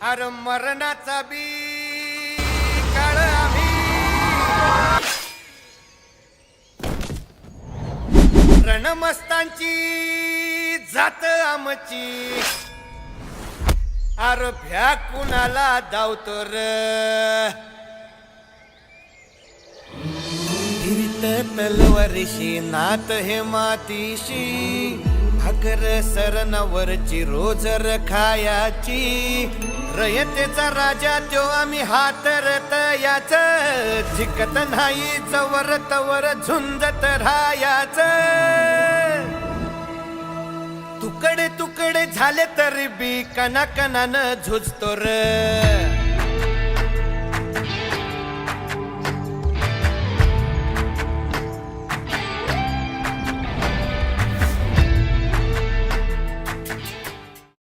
अरे मरणाचा बी काळ आम्ही रणमस्तांची जात आमची अरे भ्या कुणाला धावतो र हिरित तलवारीशी नात हे मातीशी भाकर सरणावरची रोज खायाची रयतेचा राजा त्यो आम्ही हातरत याच झिकत नाही जवर तवर झुंजत राहायाच तुकडे तुकडे झाले तरी बी कणाकणानं झुजतो र